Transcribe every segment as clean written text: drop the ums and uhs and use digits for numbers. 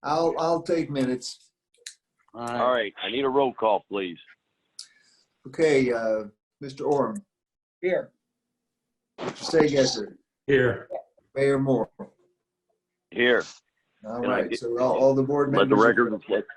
I'll take minutes. All right, I need a roll call, please. Okay, Mr. Orm, Here. Mr. Segesser, Here. Mayor Moore. Here, All Can I right, get- so all the board let the members. record reflect.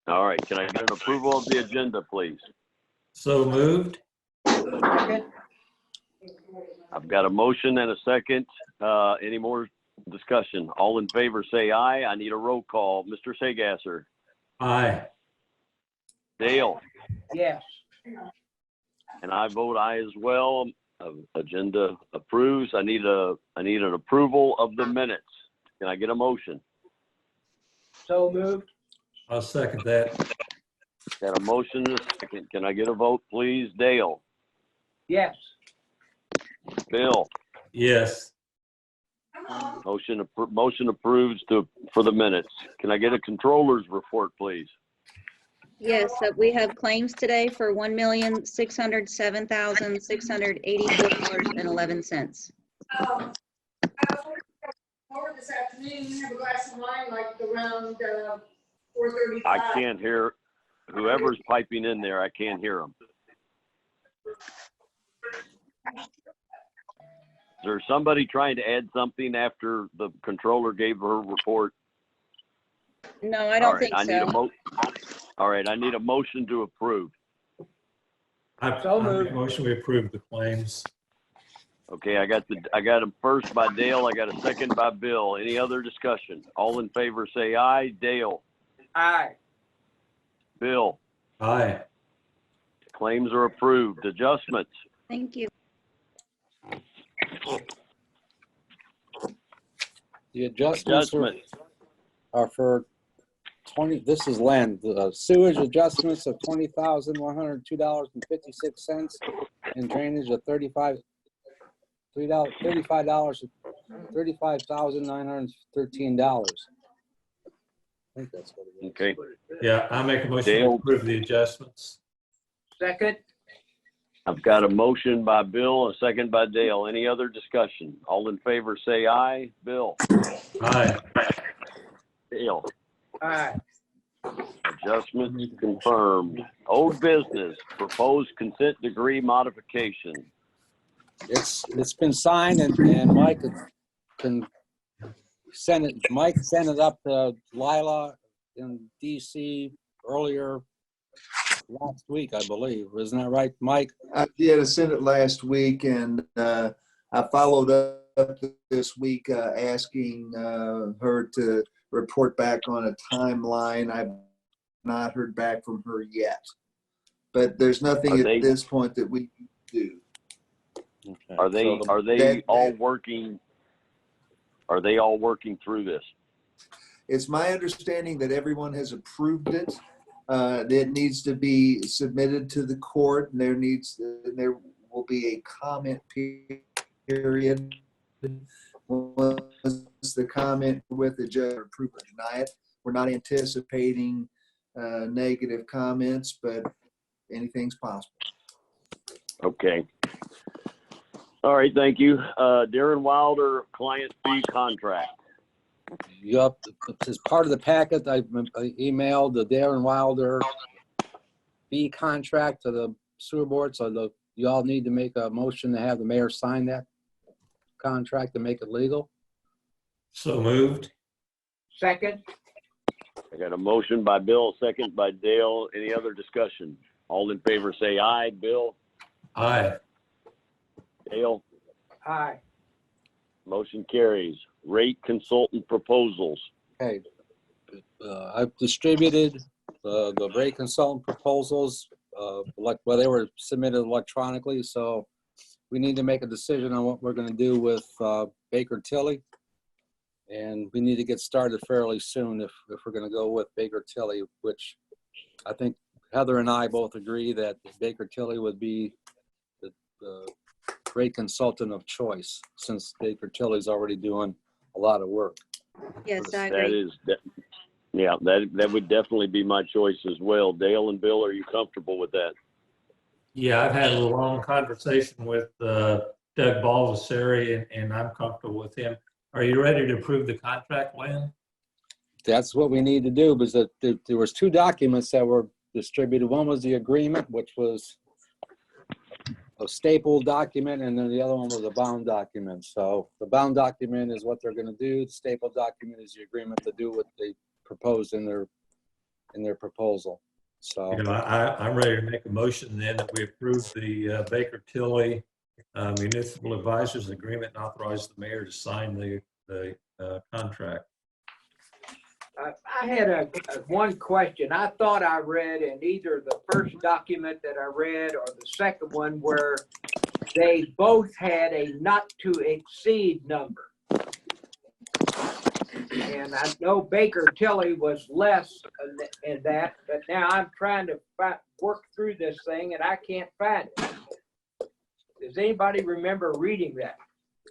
All right, can I get an approval of the agenda, please? So moved. Second. I've got a motion and a second. Any more discussion? All in favor, say aye. I need a roll call. Mr. Segasser, Aye. Dale, Yes. and I vote aye as well. Agenda approves. I need an approval of the minutes. Can I get a motion? So moved. I'll second that. Got a motion and a second. Can I get a vote, please? Dale, Yes. Bill, Yes. motion approves for the minutes. Can I get a controller's report, please? Yes, we have claims today for $1,607,684.11. Over this afternoon, have a glass of wine like around 4:35. I can't hear whoever's piping in there. I can't hear them. Is there somebody trying to add something after the controller gave her report? No, I don't think I need so. All right, I need a motion to approve. I make a motion we approve the claims. Okay, I got them first by Dale. I got a second by Bill. Any other discussion? All in favor, say aye. Dale, Aye. Bill, Aye. claims are approved. Adjustments. Thank you. The adjustments Adjustments. are for 20, this is land, sewage adjustments of $20,102.56 and drainage of $35,913. I think that's what it is. Okay. Yeah, I make a motion to Dale. approve the adjustments. Second. I've got a motion by Bill, a second by Dale. Any other discussion? All in favor, say aye. Bill, Aye. Dale, Aye. adjustments confirmed. Old business, proposed consent decree modification. It's been signed and Mike can send it. Mike sent it up to Lila in DC earlier last week, I believe. Isn't that right, Mike? I did send it last week, and I followed up this week asking her to report back on a timeline. I've not heard back from her yet, but there's nothing at this point that we can do. Okay. Are they all working? Are they all working through this? It's my understanding that everyone has approved it. It needs to be submitted to the court, and there will be a comment period. Once the comment with the judge approve or deny it, we're not anticipating negative comments, but anything's possible. Okay. All right, thank you. Darren Wilder, client fee contract. Yup, as part of the packet, I emailed the Darren Wilder fee contract to the sewer board, so you all need to make a motion to have the mayor sign that contract to make it legal. So moved. Second. I got a motion by Bill, second by Dale. Any other discussion? All in favor, say aye. Bill, Aye. Dale, Aye. motion carries. Rate consultant proposals. Okay, I've distributed the rate consultant proposals, they were submitted electronically, so we need to make a decision on what we're gonna do with Baker Tilly. And we need to get started fairly soon if we're gonna go with Baker Tilly, which I think Heather and I both agree that Baker Tilly would be the rate consultant of choice, since Baker Tilly's already doing a lot of work. Yes, I That agree. is, that would definitely be my choice as well. Dale and Bill, are you comfortable with that? Yeah, I've had a long conversation with Doug Baldessari, and I'm comfortable with him. Are you ready to approve the contract, Lynn? That's what we need to do, because there was 2 documents that were distributed. One was the agreement, which was a stapled document, and then the other one was a bound document. So the bound document is what they're going to do. The stapled document is the agreement to do what they proposed in their proposal. So I'm ready to make a motion then that we approve the Baker Tilly Municipal Advisors Agreement and authorize the mayor to sign the contract. I had one question. I thought I read in either the first document that I read or the second one where they both had a not to exceed number. And I know Baker Tilly was less in that, but now I'm trying to work through this thing and I can't find it. Does anybody remember reading that?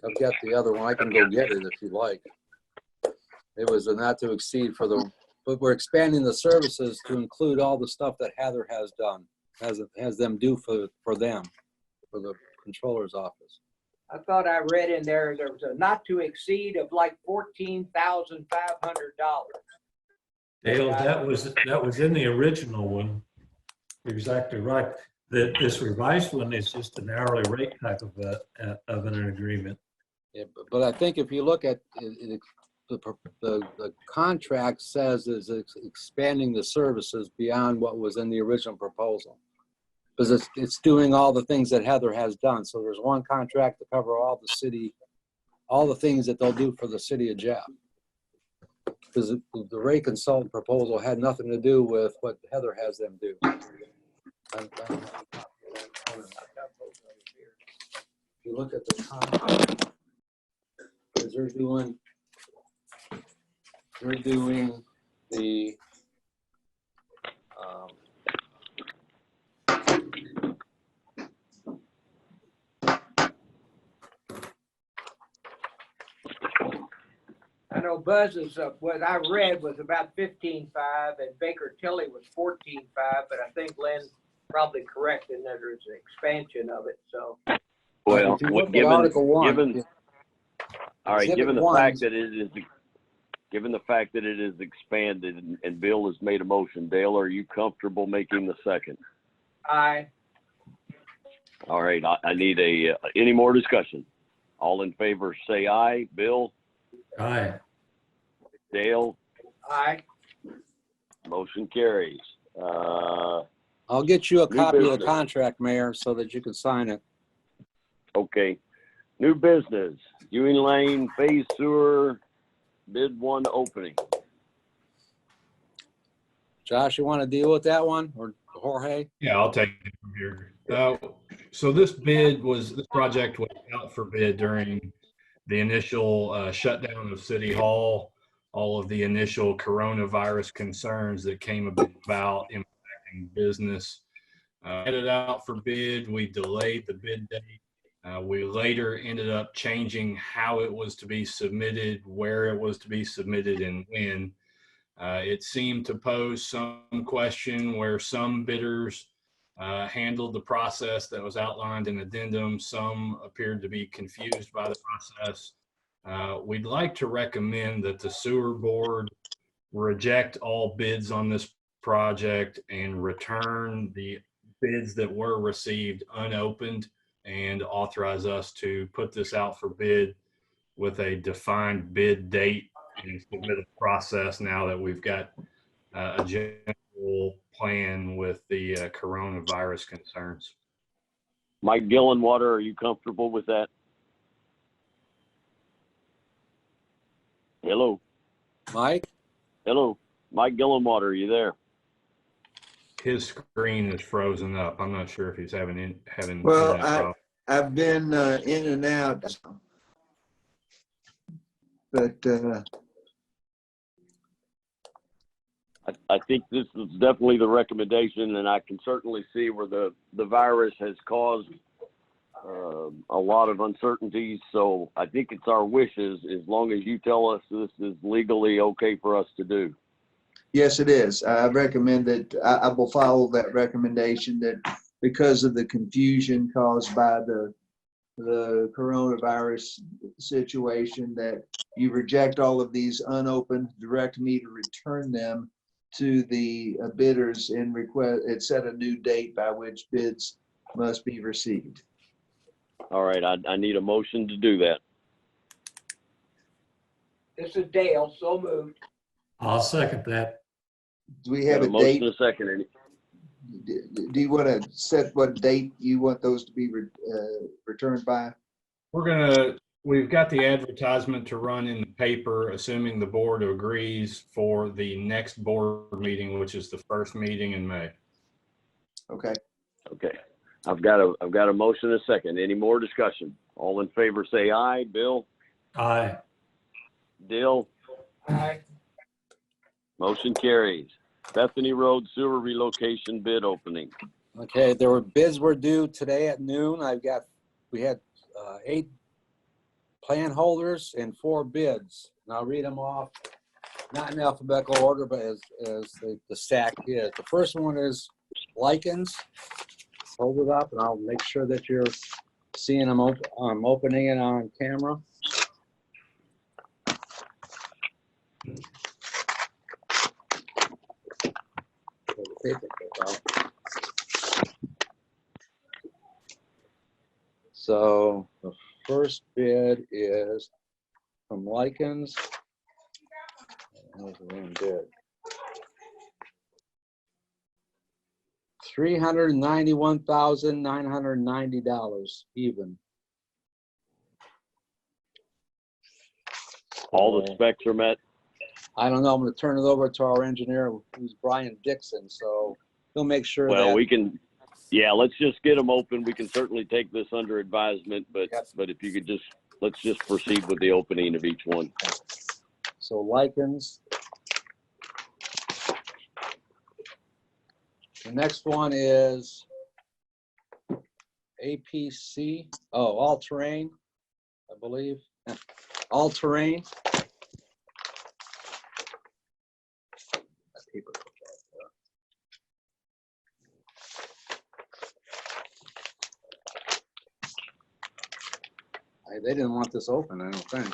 I've got the other one. I can go get it if you like. It was a not to exceed but we're expanding the services to include all the stuff that Heather has done, has them do for them, for the controller's office. I thought I read in there was a not to exceed of like $14,500. Dale, that was in the original one. You're exactly right. This revised one is just an hourly rate type of an agreement. Yeah, but I think if you look at it, the contract says is expanding the services beyond what was in the original proposal. Because it's doing all the things that Heather has done. So there's one contract to cover all the things that they'll do for the city of Jeff. Because the rate consultant proposal had nothing to do with what Heather has them do. If you look at the contract, because they're doing the I know Buzz's, what I read was about 15.5 and Baker Tilly was 14.5, but I think Lynn's probably correct in that there's an expansion of it, so. Well, if you look at given Article 1, given the Exhibit fact 1's that it is expanded and Bill has made a motion, Dale, are you comfortable making the second? Aye. All right, I need any more discussion? All in favor, say aye. Bill? Aye. Dale? Aye. Motion carries. I'll get you a New copy of the business. contract, Mayor, so that you can sign it. Okay. New business, Ewing Lane Phase Sewer Bid 1 opening. Josh, you want to deal with that one, or Jorge? Yeah, I'll take it from here. So this project was out for bid during the initial shutdown of City Hall, all of the initial coronavirus concerns that came about impacting business. Headed out for bid, we delayed the bid date. We later ended up changing how it was to be submitted, where it was to be submitted, and when. It seemed to pose some question where some bidders handled the process that was outlined in addendum. Some appeared to be confused by the process. We'd like to recommend that the sewer board reject all bids on this project and return the bids that were received unopened and authorize us to put this out for bid with a defined bid date and submit a process now that we've got a general plan with the coronavirus concerns. Mike Gillenwater, are you comfortable with that? Hello? Mike? Hello? Mike Gillenwater, are you there? His screen is frozen up. I'm not sure if he's having Well, internet problems. I've been in and out, but I think this is definitely the recommendation, and I can certainly see where the virus has caused a lot of uncertainties. So I think it's our wishes, as long as you tell us this is legally okay for us to do. yes, it is. I recommend that I will follow that recommendation, that because of the confusion caused by the the coronavirus situation, that you reject all of these unopened, direct me to return them to the bidders and request, it set a new date by which bids must be received. All right, I need a motion to do that. This is Dale, so moved. I'll second that. Do we have Got a motion date? and a second. Do you want to set what date you want those to be returned by? We've got the advertisement to run in the paper, assuming the board agrees, for the next board meeting, which is the first meeting in May. Okay. Okay. I've got a motion and a second. Any more discussion? All in favor, say aye. Bill? Aye. Dale? Aye. Motion carries. Bethany Road Sewer Relocation Bid Opening. Okay, there were bids were due today at noon. We had 8 plan holders and 4 bids. And I'll read them off, not in alphabetical order, but as the stack is. The first one is Lichens. Hold it up and I'll make sure that you're seeing them. I'm opening it on camera. So the first bid is from Lichens. There's the wrong bid. $391,990 even. All the specs are met. I don't know. I'm going to turn it over to our engineer, who's Brian Dixon. So he'll make sure Well, that we can, yeah, let's just get them open. We can certainly take this under advisement, but Yep. but if you could just, let's just proceed with the opening of each one. So Lichens. The next one is APC. Oh, All Terrain, I believe. All Terrain. They didn't want this open, I don't think.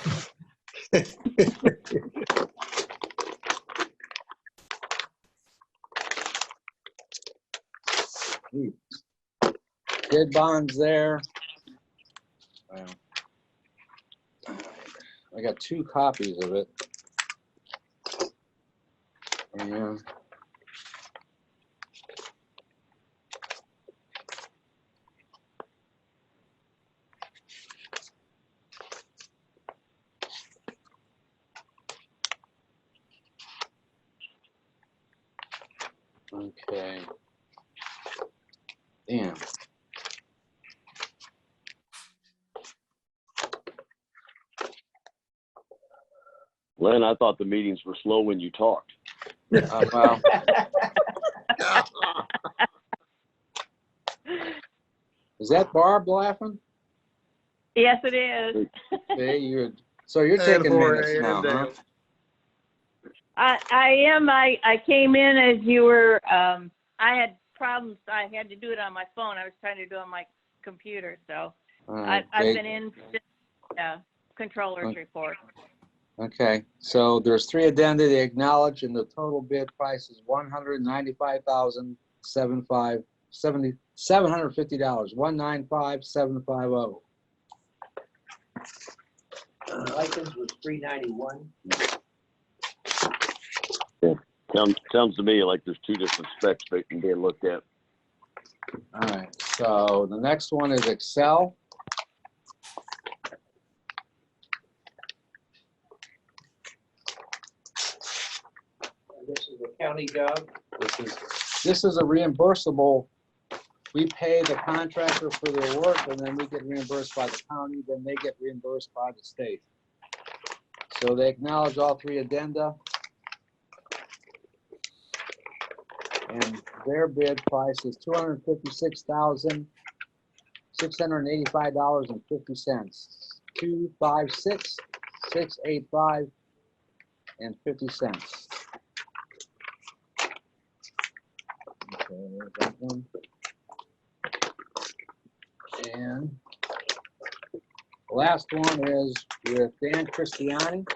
Bid bonds there. I got 2 copies of it. And okay. Damn. Len, I thought the meetings were slow when you talked. Well, is that Barb laughing? Yes, it is. Okay, you're taking minutes now, huh? I am. I came in as you were. I had problems. I had to do it on my phone. I was trying to do it on my computer. So I've been in controller's report. Okay, so there's 3 addenda they acknowledge, and the total bid price is $195,750. $195,750. Lichens was 391. Sounds to me like there's 2 different specs that can be looked at. All right, so the next one is Excel. This is a county job. This is a reimbursable. We pay the contractor for their work, and then we get reimbursed by the county, then they get reimbursed by the state. So they acknowledge all 3 addenda. And their bid price is $256,685.50. $256,685.50. Okay, there's that one. And The last one is with Dan Christiani.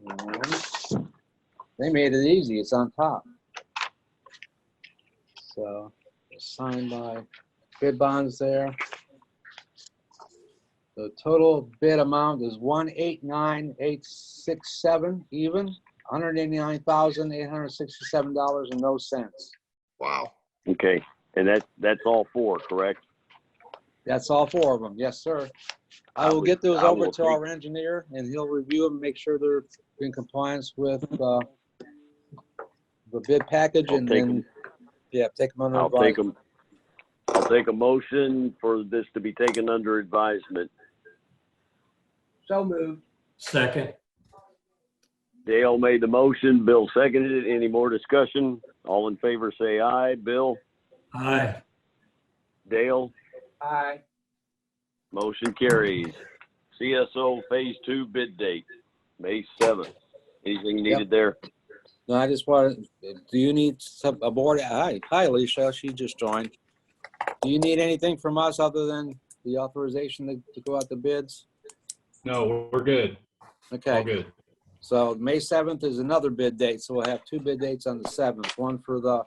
And they made it easy. It's on top. So it's signed by bid bonds there. The total bid amount is 189,867 even, $189,867 and no cents. Wow. Okay, and that's all four, correct? That's all four of them. Yes, sir. I will get those over to our engineer and he'll review them, make sure they're in compliance with the bid package and then, yeah, take them under advisement. I'll take a motion for this to be taken under advisement. So moved. Second. Dale made the motion, Bill seconded it. Any more discussion? All in favor say aye. Bill? Aye. Dale? Aye. Motion carries. CSO Phase 2 bid date, May 7th. Anything needed there? No, I just wanted, do you need a board? Hi, Alicia, she just joined. Do you need anything from us other than the authorization to go out to bids? No, we're good. Okay. All good. So May 7th is another bid date. So we'll have two bid dates on the 7th, one for the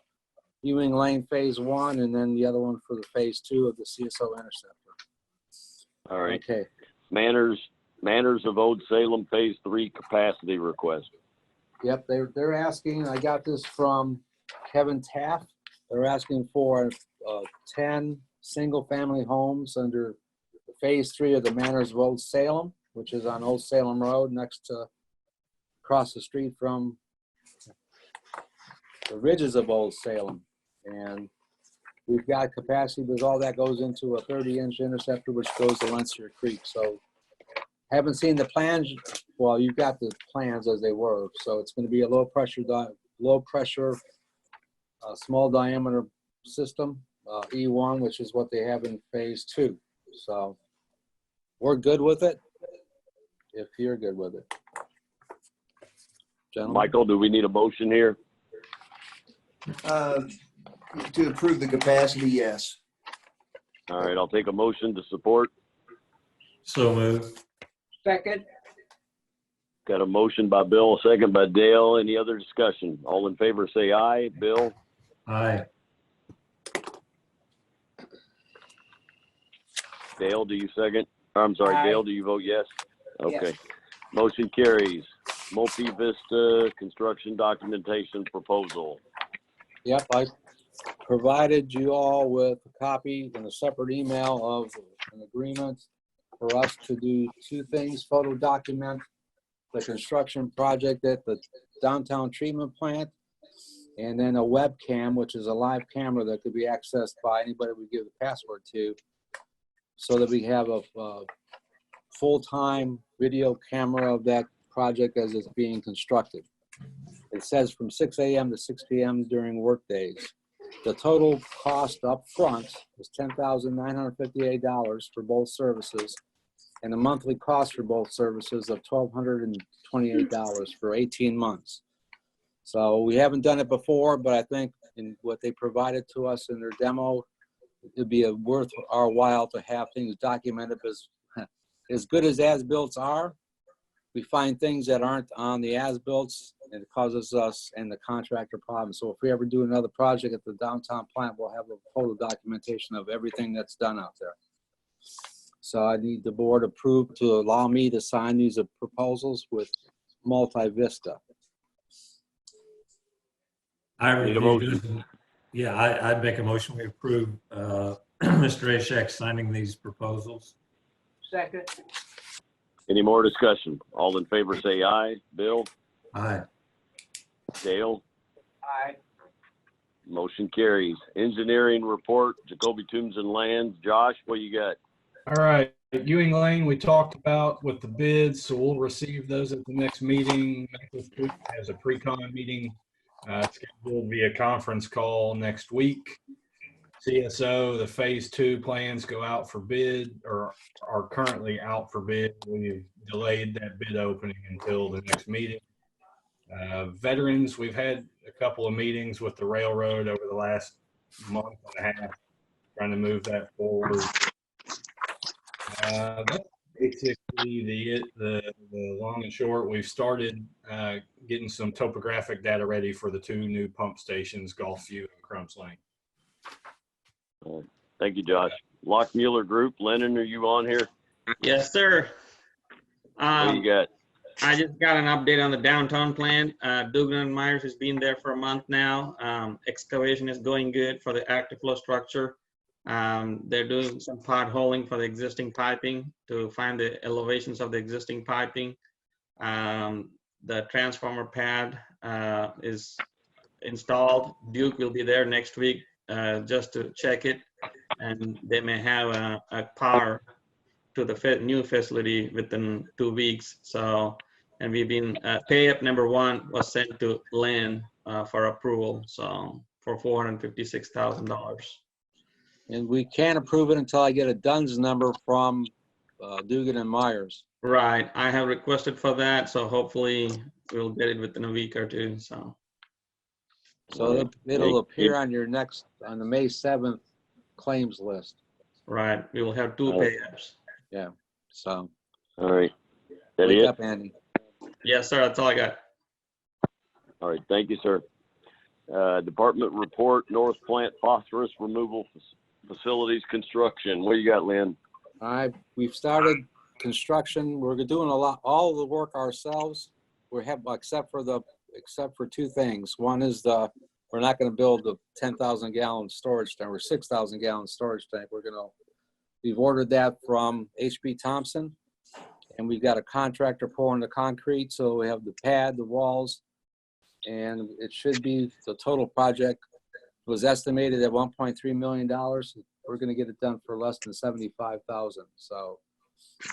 Ewing Lane Phase 1 and then the other one for the Phase 2 of the CSO Interceptor. All right. Okay. Manners of Old Salem Phase 3 capacity request. Yep, they're asking, I got this from Kevin Taft. They're asking for 10 single-family homes under Phase 3 of the Manners of Old Salem, which is on Old Salem Road across the street from the ridges of Old Salem. And we've got capacity because all that goes into a 30-inch interceptor, which goes to Lencier Creek. So haven't seen the plans. Well, you've got the plans as they were. So it's going to be a low pressure, small diameter system, E1, which is what they have in Phase 2. So we're good with it, if you're good with it. Gentlemen? Michael, do we need a motion here? To approve the capacity, yes. All right, I'll take a motion to support. So moved. Second. Got a motion by Bill, a second by Dale. Any other discussion? All in favor say aye. Bill? Aye. Dale, do you second? I'm sorry, Aye. Dale, do you vote yes? Okay. Yes. Motion carries. Multi-Vista construction documentation proposal. Yep, I provided you all with a copy in a separate email of an agreement for us to do two things: photo document the construction project at the downtown treatment plant, and then a webcam, which is a live camera that could be accessed by anybody we give the password to, so that we have a full-time video camera of that project as it's being constructed. It says from 6 a.m. to 6 p.m. during work days. The total cost up front is $10,958 for both services, and the monthly cost for both services of $1,228 for 18 months. So we haven't done it before, but I think in what they provided to us in their demo, it'd be worth our while to have things documented, because as good as builts are, we find things that aren't on the as-builts, and it causes us and the contractor problems. So if we ever do another project at the downtown plant, we'll have a photo documentation of everything that's done out there. So I need the board approved to allow me to sign these proposals with Multi-Vista. I Need a reviewed motion. it. Yeah, I'd make a motion we approve Mr. Ashak signing these proposals. Second. Any more discussion? All in favor say aye. Bill? Aye. Dale? Aye. Motion carries. Engineering report, Jacoby Toombs and Lands. Josh, what you got? All right, Ewing Lane, we talked about with the bids, so we'll receive those at the next meeting. This week has a pre-con meeting scheduled via conference call next week. CSO, the Phase 2 plans go out for bid, or are currently out for bid. We've delayed that bid opening until the next meeting. Veterans, we've had a couple of meetings with the railroad over the last month and a half. trying to move that forward. That's basically the long and short. We've started getting some topographic data ready for the 2 new pump stations, Gulfview and Crumbs Lane. Thank you, Josh. Lockmuller Group, Lennon, are you on here? Yes, sir. What do you got? I just got an update on the downtown plan. Dugan and Myers has been there for a month now. Excavation is going good for the active flow structure. They're doing some potholing for the existing piping to find the elevations of the existing piping. The transformer pad is installed. Duke will be there next week just to check it, and they may have a power to the new facility within 2 weeks. So, and we've been pay up number 1 was sent to Lynn for approval. So for $456,000. And we can't approve it until I get a DUNS number from Dugan and Myers. Right, I have requested for that, so hopefully we'll get it within a week or 2. So It'll appear on the May 7th claims list. right, we will have 2 pay-ups. Yeah, so. All right. That Wake it? up, Andy. Yes, sir, that's all I got. All right. Thank you, sir. Department report, North Plant phosphorus removal facilities construction. What do you got, Lynn? We've started construction. We're doing all of the work ourselves. We have, except for 2 things. One is we're not going to build the 10,000 gallon storage tank or 6,000 gallon storage tank. We've ordered that from HB Thompson, and we've got a contractor pouring the concrete. So we have the pad, the walls, and it should be, the total project was estimated at $1.3 million. We're going to get it done for less than $75,000. So,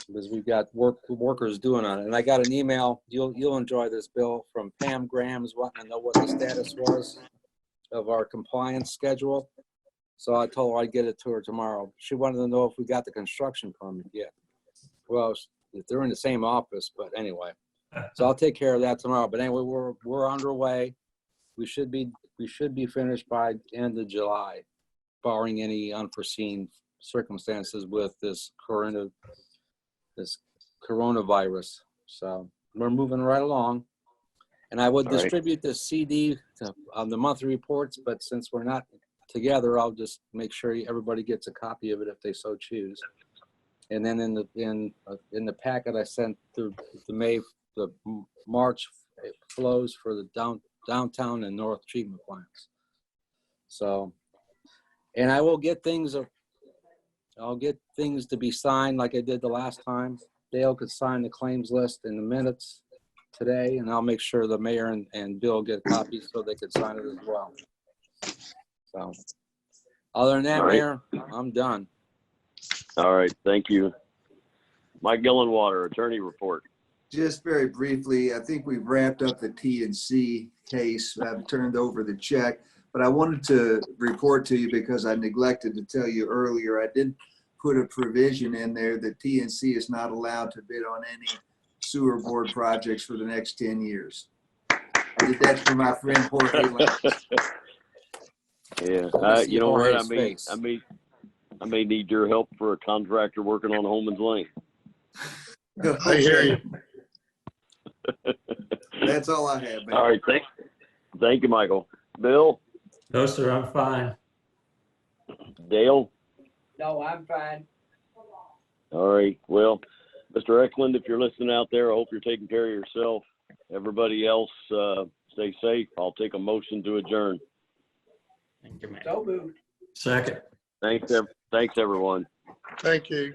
because we've got workers doing on it. And I got an email, you'll enjoy this, Bill, from Pam Graham's wanting to know what the status was of our compliance schedule. So I told her I'd get it to her tomorrow. She wanted to know if we got the construction permit yet. Well, they're in the same office, but anyway. So I'll take care of that tomorrow. But anyway, we're underway. We should be finished by end of July, barring any unforeseen circumstances with this coronavirus. So we're moving right along. And I would distribute the CD on the monthly reports, but since we're not together, I'll just make sure everybody gets a copy of it if they so choose. And then in the packet I sent through the March flows for the downtown and north treatment plants. So, and I will get things. I'll get things to be signed like I did the last time. Dale could sign the claims list in the minutes today, and I'll make sure the mayor and Bill get copies so they could sign it as well. So, other than that, Mayor, I'm done. All right. Thank you. Mike Gillenwater, attorney report. Just very briefly, I think we've wrapped up the T&C case. I've turned over the check, but I wanted to report to you because I neglected to tell you earlier. I did put a provision in there that T&C is not allowed to bid on any sewer board projects for the next 10 years. I did that for my friend Jorge Lance. Yeah, you know what? I may need your help for a contractor working on Holman's Lane. I hear you. That's all I have, man. All right, thank you, Michael. Bill? No, sir, I'm fine. Dale? No, I'm fine. All right, well, Mr. Eklund, if you're listening out there, I hope you're taking care of yourself. Everybody else, stay safe. I'll take a motion to adjourn. Thank you, man. So moved. Second. Thanks, everyone. Thank you.